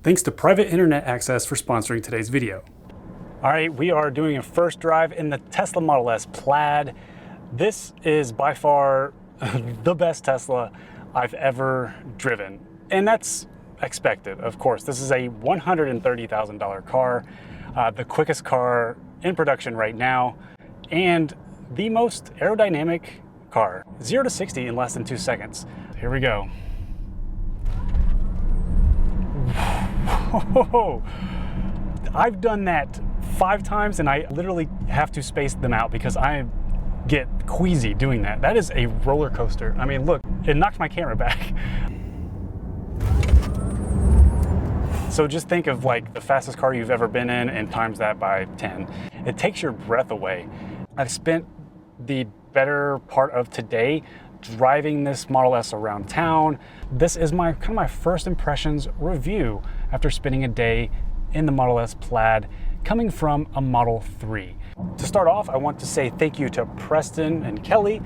Thanks to private internet access for sponsoring today's video. All right, we are doing a first drive in the Tesla Model S Plaid. This is by far the best Tesla I've ever driven. And that's expected, of course. This is a $130,000 car, the quickest car in production right now, and the most aerodynamic car. 0 to 60 in less than 2 seconds. Here we go. Whoa. I've done that 5 times and I literally have to space them out because I get queasy doing that. That is a roller coaster. I mean, look, it knocked my camera back. So just think of like the fastest car you've ever been in and times that by 10. It takes your breath away. I've spent the better part of today driving this Model S around town. This is my kind of my first impressions review after spending a day in the Model S Plaid coming from a Model 3. To start off, I want to say thank you to Preston and Kelly.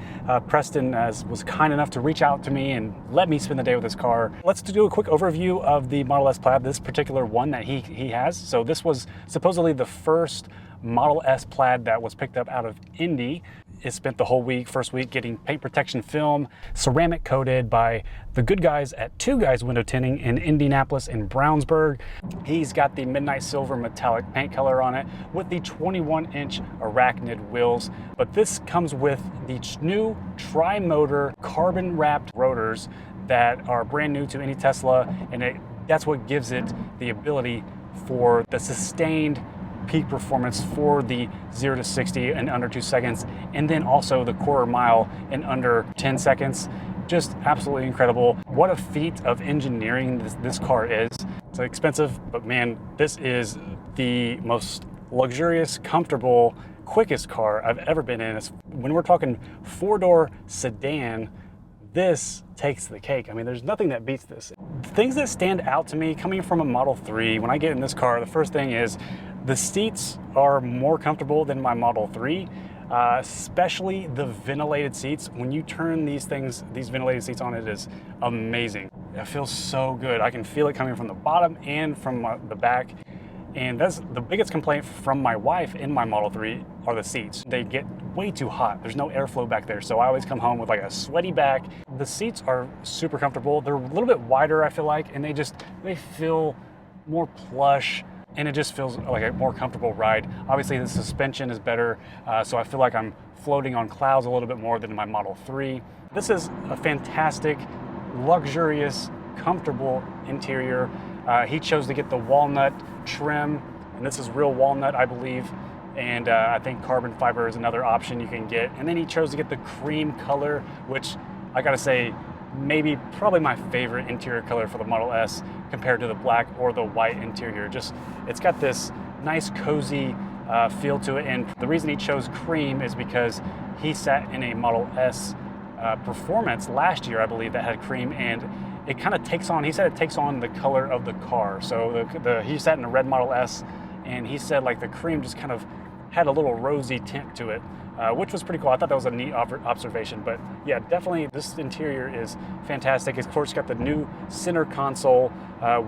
Preston was kind enough to reach out to me and let me spend the day with his car. Let's do a quick overview of the Model S Plaid, this particular one that he has. So this was supposedly the first Model S Plaid that was picked up out of Indy. It spent the whole first week getting paint protection film, ceramic coated by the good guys at Two Guys Window Tinting in Indianapolis and Brownsburg. He's got the midnight silver metallic paint color on it with the 21-inch arachnid wheels. But this comes with the new tri-motor carbon wrapped rotors that are brand new to any Tesla, and that's what gives it the ability for the sustained peak performance for the 0 to 60 in under 2 seconds, and then also the quarter mile in under 10 seconds. Just absolutely incredible. What a feat of engineering this car is. It's expensive, but man, this is the most luxurious, comfortable, quickest car I've ever been in. When we're talking 4-door sedan, this takes the cake. I mean, there's nothing that beats this. Things that stand out to me coming from a Model 3, when I get in this car, the first thing is the seats are more comfortable than my Model 3, especially the ventilated seats. When you turn these ventilated seats on, it is amazing. It feels so good. I can feel it coming from the bottom and from the back. And that's the biggest complaint from my wife in my Model 3 are the seats. They get way too hot. There's no airflow back there, so I always come home with like a sweaty back. The seats are super comfortable. They're a little bit wider, I feel like, and they feel more plush, and it just feels like a more comfortable ride. Obviously, the suspension is better, so I feel like I'm floating on clouds a little bit more than my Model 3. This is a fantastic, luxurious, comfortable interior. He chose to get the walnut trim, and this is real walnut, I believe, and I think carbon fiber is another option you can get. And then he chose to get the cream color, which I gotta say, probably my favorite interior color for the Model S compared to the black or the white interior. It's got this nice cozy feel to it, and the reason he chose cream is because he sat in a Model S Performance last year, I believe, that had cream, and it kind of takes on, he said it takes on the color of the car. So he sat in a red Model S, and he said like the cream just kind of had a little rosy tint to it, which was pretty cool. I thought that was a neat observation, but yeah, definitely this interior is fantastic. Of course, got the new center console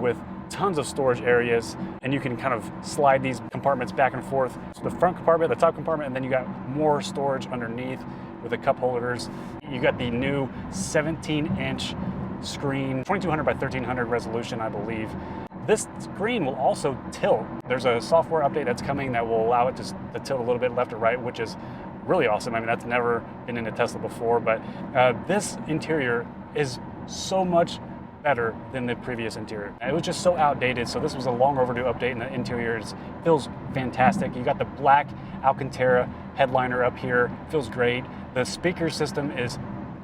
with tons of storage areas, and you can kind of slide these compartments back and forth. So the front compartment, the top compartment, and then you got more storage underneath with the cup holders. You got the new 17-inch screen, 2200 by 1300 resolution, I believe. This screen will also tilt. There's a software update that's coming that will allow it to tilt a little bit left or right, which is really awesome. I mean, that's never been in a Tesla before, but this interior is so much better than the previous interior. It was just so outdated, so this was a long overdue update, and the interior feels fantastic. You got the black Alcantara headliner up here, feels great. The speaker system is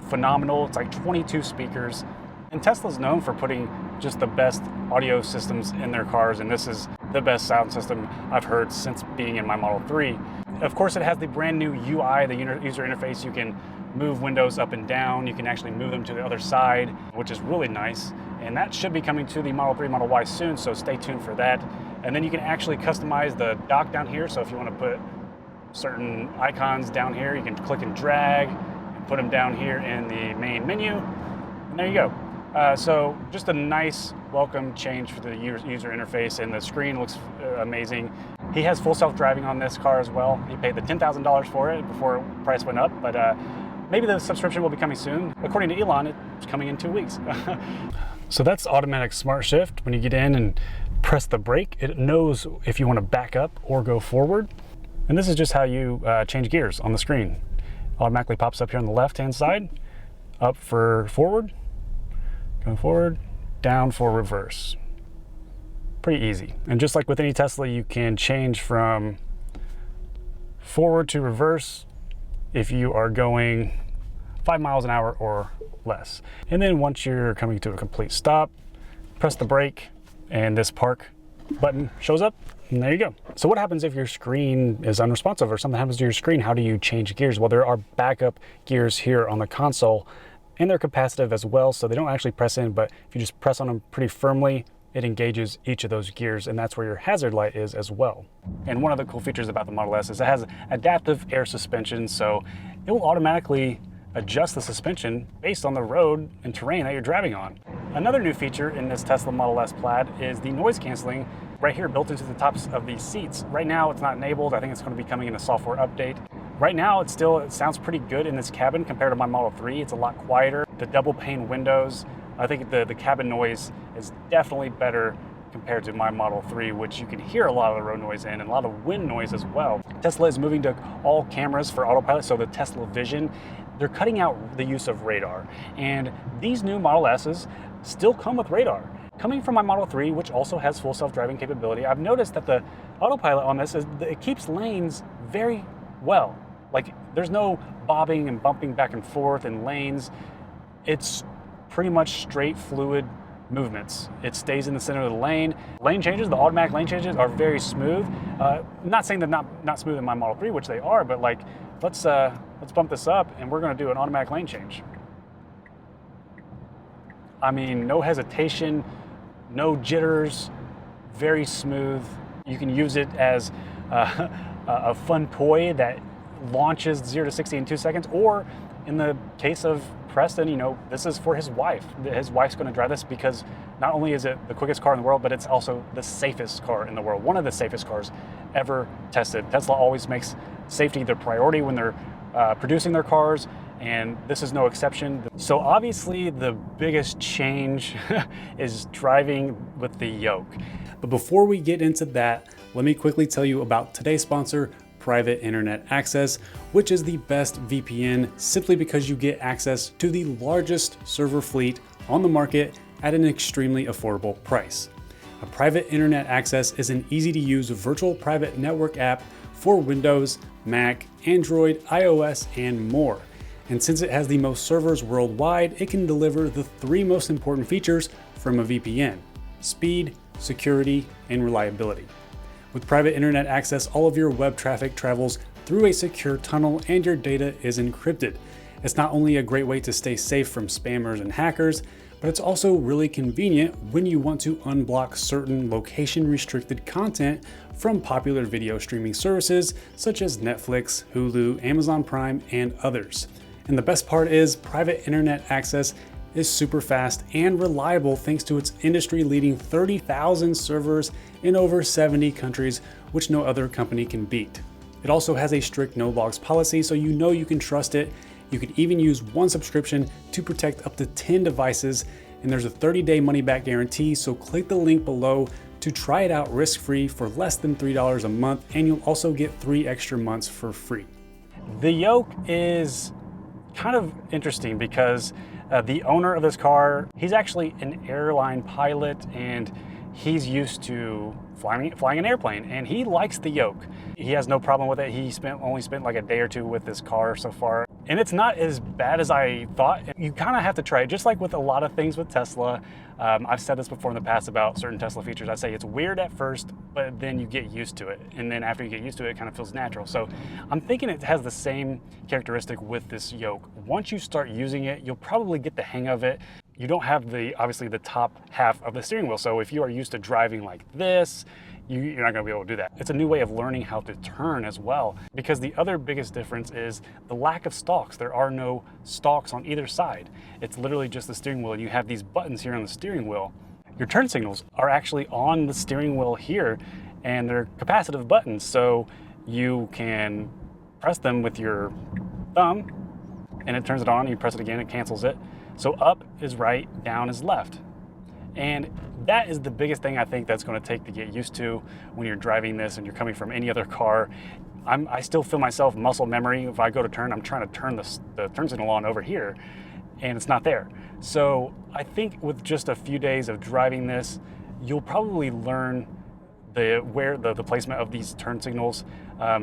phenomenal. It's like 22 speakers. And Tesla's known for putting just the best audio systems in their cars, and this is the best sound system I've heard since being in my Model 3. Of course, it has the brand new UI, the user interface. You can move windows up and down. You can actually move them to the other side, which is really nice. And that should be coming to the Model 3, Model Y soon, so stay tuned for that. And then you can actually customize the dock down here. So if you want to put certain icons down here, you can click and drag and put them down here in the main menu. And there you go. So just a nice welcome change for the user interface, and the screen looks amazing. He has full self-driving on this car as well. He paid the $10,000 for it before price went up, but maybe the subscription will be coming soon. According to Elon, it's coming in 2 weeks. So that's automatic smart shift. When you get in and press the brake, it knows if you want to back up or go forward. And this is just how you change gears on the screen. Automatically pops up here on the left-hand side, up for forward, going forward, down for reverse. Pretty easy. And just like with any Tesla, you can change from forward to reverse if you are going 5 miles an hour or less. And then once you're coming to a complete stop, press the brake and this park button shows up, and there you go. So what happens if your screen is unresponsive or something happens to your screen? How do you change gears? Well, there are backup gears here on the console, and they're capacitive as well, so they don't actually press in, but if you just press on them pretty firmly, it engages each of those gears, and that's where your hazard light is as well. And one of the cool features about the Model S is it has adaptive air suspension, so it will automatically adjust the suspension based on the road and terrain that you're driving on. Another new feature in this Tesla Model S Plaid is the noise canceling right here built into the tops of these seats. Right now it's not enabled. I think it's going to be coming in a software update. Right now, it sounds pretty good in this cabin compared to my Model 3. It's a lot quieter. The double pane windows, I think the cabin noise is definitely better compared to my Model 3, which you can hear a lot of the road noise in and a lot of wind noise as well. Tesla is moving to all cameras for autopilot, so the Tesla Vision. They're cutting out the use of radar. And these new Model S's still come with radar. Coming from my Model 3, which also has full self-driving capability, I've noticed that the autopilot on this, it keeps lanes very well. Like, there's no bobbing and bumping back and forth in lanes. It's pretty much straight fluid movements. It stays in the center of the lane. Lane changes, the automatic lane changes are very smooth. I'm not saying they're not smooth in my Model 3, which they are, but like, let's bump this up and we're gonna do an automatic lane change. I mean, no hesitation, no jitters, very smooth. You can use it as a fun toy that launches 0 to 60 in 2 seconds, or in the case of Preston, you know, this is for his wife. His wife's going to drive this because not only is it the quickest car in the world, but it's also the safest car in the world. One of the safest cars ever tested. Tesla always makes safety their priority when they're producing their cars, and this is no exception. So obviously the biggest change is driving with the Yoke. But before we get into that, let me quickly tell you about today's sponsor, Private Internet Access, which is the best VPN simply because you get access to the largest server fleet on the market at an extremely affordable price. A Private Internet Access is an easy-to-use virtual private network app for Windows, Mac, Android, iOS, and more. And since it has the most servers worldwide, it can deliver the 3 most important features from a VPN: speed, security, and reliability. With Private Internet Access, all of your web traffic travels through a secure tunnel and your data is encrypted. It's not only a great way to stay safe from spammers and hackers, but it's also really convenient when you want to unblock certain location-restricted content from popular video streaming services such as Netflix, Hulu, Amazon Prime, and others. And the best part is Private Internet Access is super fast and reliable thanks to its industry-leading 30,000 servers in over 70 countries, which no other company can beat. It also has a strict no logs policy, so you know you can trust it. You can even use one subscription to protect up to 10 devices, and there's a 30-day money-back guarantee, so click the link below to try it out risk-free for less than $3 a month, and you'll also get 3 extra months for free. The Yoke is kind of interesting because the owner of this car, he's actually an airline pilot, and he's used to flying an airplane, and he likes the Yoke. He has no problem with it. He only spent like a day or 2 with this car so far, and it's not as bad as I thought. You kind of have to try it, just like with a lot of things with Tesla. I've said this before in the past about certain Tesla features. I say it's weird at first, but then you get used to it, and then after you get used to it, it kind of feels natural. So I'm thinking it has the same characteristic with this Yoke. Once you start using it, you'll probably get the hang of it. you don't have obviously the top half of the steering wheel. So if you are used to driving like this, you're not gonna be able to do that. It's a new way of learning how to turn as well, because the other biggest difference is the lack of stalks. There are no stalks on either side. It's literally just the steering wheel, and you have these buttons here on the steering wheel. Your turn signals are actually on the steering wheel here, and they're capacitive buttons, so you can press them with your thumb, and it turns it on. You press it again, it cancels it. So up is right, down is left. And that is the biggest thing I think that's going to take to get used to when you're driving this and you're coming from any other car. I still feel myself muscle memory. If I go to turn, I'm trying to turn the turn signal on over here, and it's not there. So I think with just a few days of driving this, you'll probably learn the placement of these turn signals,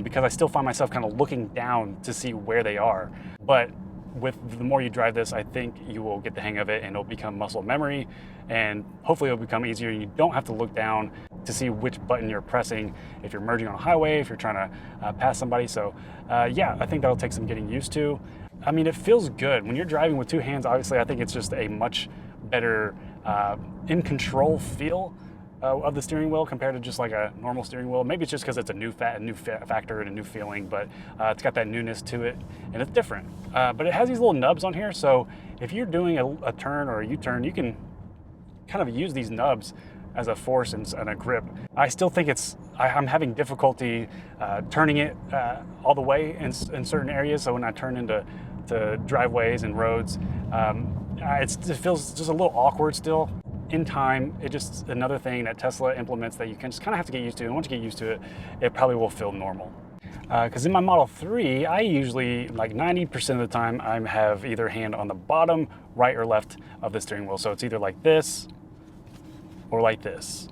because I still find myself kind of looking down to see where they are. But with the more you drive this, I think you will get the hang of it, and it'll become muscle memory, and hopefully it'll become easier. You don't have to look down to see which button you're pressing if you're merging on a highway, if you're trying to pass somebody. So yeah, I think that'll take some getting used to. I mean, it feels good. When you're driving with two hands, obviously I think it's just a much better in control feel of the steering wheel compared to just like a normal steering wheel. Maybe it's just because it's a new factor and a new feeling, but it's got that newness to it, and it's different. But it has these little nubs on here, so if you're doing a turn or a U-turn, you can kind of use these nubs as a force and a grip. I still think I'm having difficulty turning it all the way in certain areas, so when I turn into driveways and roads, it feels just a little awkward still. In time, it's just another thing that Tesla implements that you can just kind of have to get used to, and once you get used to it, it probably will feel normal. Because in my Model 3, I usually, like 90% of the time, I have either hand on the bottom, right or left of the steering wheel. So it's either like this or like this.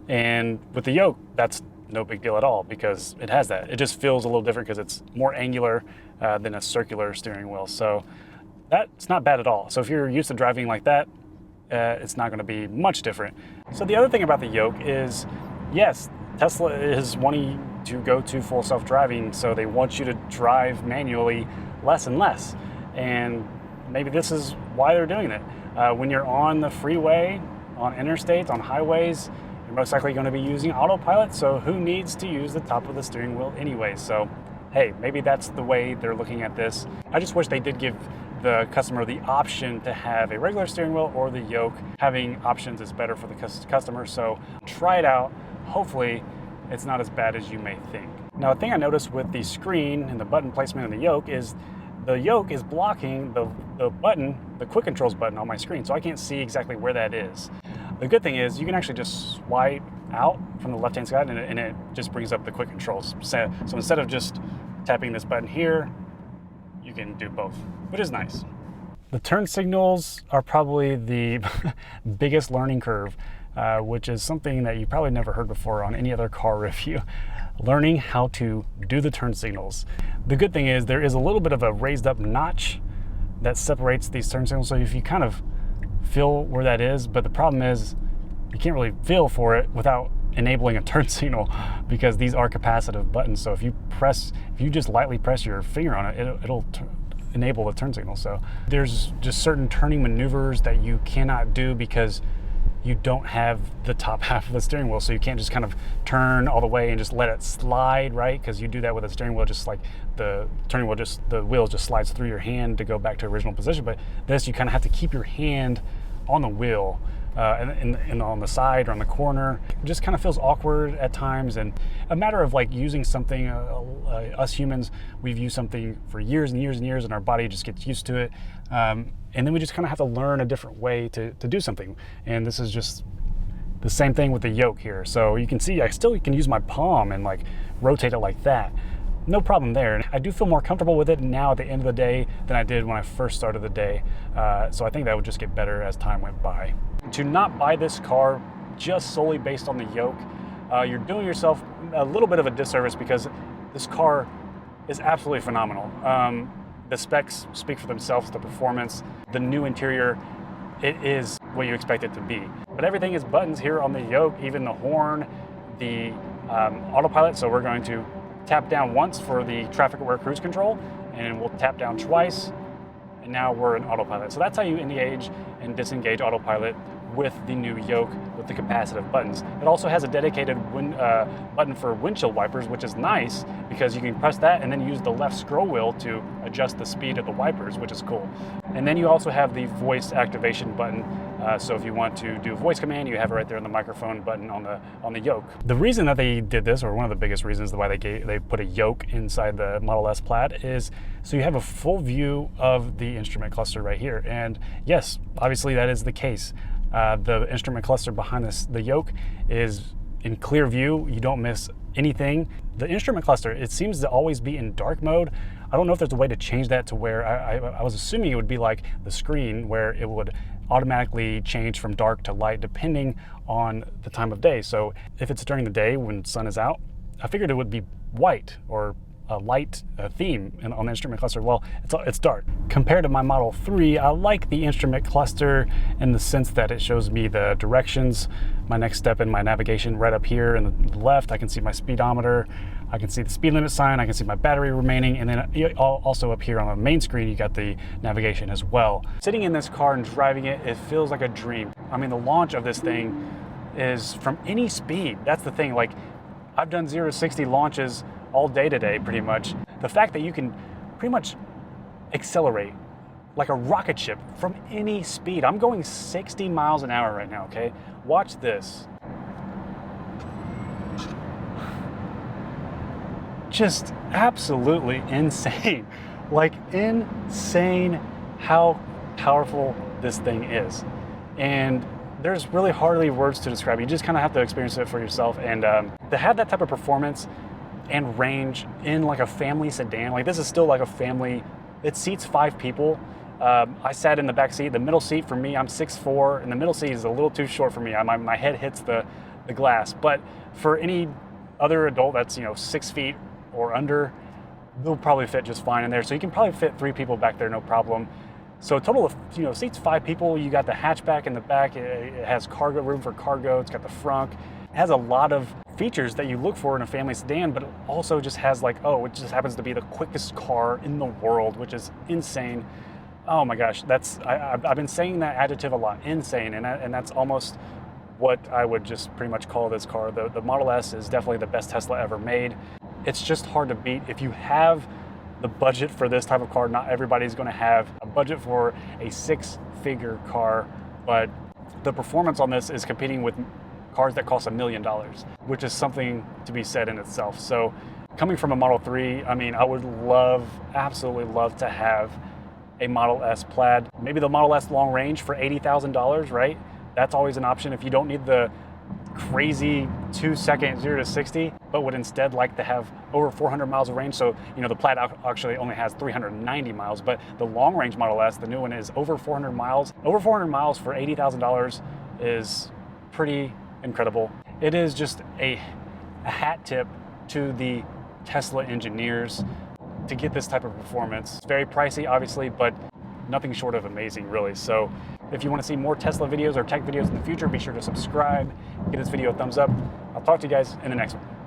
And with the Yoke, that's no big deal at all because it has that. It just feels a little different because it's more angular than a circular steering wheel. So that's not bad at all. So if you're used to driving like that, it's not going to be much different. So the other thing about the Yoke is, yes, Tesla is wanting to go to full self-driving, so they want you to drive manually less and less. And maybe this is why they're doing it. When you're on the freeway, on interstates, on highways, you're most likely going to be using autopilot, so who needs to use the top of the steering wheel anyway? So hey, maybe that's the way they're looking at this. I just wish they did give the customer the option to have a regular steering wheel or the Yoke. Having options is better for the customer, so try it out. Hopefully it's not as bad as you may think. Now, a thing I noticed with the screen and the button placement in the Yoke is blocking the button, the quick controls button on my screen, so I can't see exactly where that is. The good thing is you can actually just swipe out from the left-hand side and it just brings up the quick controls. So instead of just tapping this button here, you can do both, which is nice. The turn signals are probably the biggest learning curve, which is something that you probably never heard before on any other car review. Learning how to do the turn signals. The good thing is there is a little bit of a raised up notch that separates these turn signals, so if you kind of feel where that is, but the problem is you can't really feel for it without enabling a turn signal because these are capacitive buttons. So if you just lightly press your finger on it, it'll enable the turn signal. So there's just certain turning maneuvers that you cannot do because you don't have the top half of the steering wheel. So you can't just kind of turn all the way and just let it slide, right? Because you do that with a steering wheel, just like the turning wheel, the wheel just slides through your hand to go back to original position. But this, you kind of have to keep your hand on the wheel and on the side or on the corner. It just kind of feels awkward at times, and a matter of like using something, us humans, we've used something for years and years and years, and our body just gets used to it, and then we just kind of have to learn a different way to do something. And this is just the same thing with the Yoke here. So you can see I still can use my palm and like rotate it like that. No problem there. And I do feel more comfortable with it now at the end of the day than I did when I first started the day. So I think that would just get better as time went by. To not buy this car just solely based on the Yoke, you're doing yourself a little bit of a disservice because this car is absolutely phenomenal. The specs speak for themselves, the performance, the new interior, it is what you expect it to be. But everything is buttons here on the Yoke, even the horn, the autopilot. So we're going to tap down once for the traffic aware cruise control, and we'll tap down twice, and now we're in autopilot. So that's how you engage and disengage autopilot with the new Yoke with the capacitive buttons. It also has a dedicated button for windshield wipers, which is nice because you can press that and then use the left scroll wheel to adjust the speed of the wipers, which is cool. And then you also have the voice activation button. So if you want to do a voice command, you have it right there on the microphone button on the Yoke. The reason that they did this, or one of the biggest reasons why they put a Yoke inside the Model S Plaid, is so you have a full view of the instrument cluster right here. And yes, obviously that is the case. The instrument cluster behind the Yoke is in clear view. You don't miss anything. The instrument cluster, it seems to always be in dark mode. I don't know if there's a way to change that to where I was assuming it would be like the screen, where it would automatically change from dark to light depending on the time of day. So if it's during the day when sun is out, I figured it would be white or a light theme on the instrument cluster. Well, it's dark. Compared to my Model 3, I like the instrument cluster in the sense that it shows me the directions, my next step in my navigation right up here in the left. I can see my speedometer, I can see the speed limit sign, I can see my battery remaining, and then also up here on the main screen you got the navigation as well. Sitting in this car and driving it, it feels like a dream. I mean, the launch of this thing is from any speed. That's the thing. Like, I've done 0 to 60 launches all day today, pretty much. The fact that you can pretty much accelerate like a rocket ship from any speed. I'm going 60 miles an hour right now, okay? Watch this. Just absolutely insane. Like, insane how powerful this thing is. And there's really hardly words to describe it. You just kind of have to experience it for yourself. And to have that type of performance and range in like a family sedan, like this is still like a family, it seats 5 people. I sat in the back seat. The middle seat for me, I'm 6'4", and the middle seat is a little too short for me. My head hits the glass. But for any other adult that's 6 feet or under, they'll probably fit just fine in there. So you can probably fit 3 people back there, no problem. So a total of seats 5 people. You got the hatchback in the back. It has cargo room for cargo. It's got the frunk. It has a lot of features that you look for in a family sedan, but it also just has like, it just happens to be the quickest car in the world, which is insane. Oh my gosh, I've been saying that adjective a lot, insane, and that's almost what I would just pretty much call this car. The Model S is definitely the best Tesla ever made. It's just hard to beat. If you have the budget for this type of car, not everybody's going to have a budget for a 6-figure car, but the performance on this is competing with cars that cost $1 million, which is something to be said in itself. So coming from a Model 3, I mean, I would absolutely love to have a Model S Plaid, maybe the Model S Long Range for $80,000, right? That's always an option if you don't need the crazy 2-second 0 to 60, but would instead like to have over 400 miles of range. So, the Plaid actually only has 390 miles, but the Long Range Model S, the new one, is over 400 miles. Over 400 miles for $80,000 is pretty incredible. It is just a hat tip to the Tesla engineers to get this type of performance. It's very pricey, obviously, but nothing short of amazing, really. So if you want to see more Tesla videos or tech videos in the future, be sure to subscribe, give this video a thumbs up. I'll talk to you guys in the next one.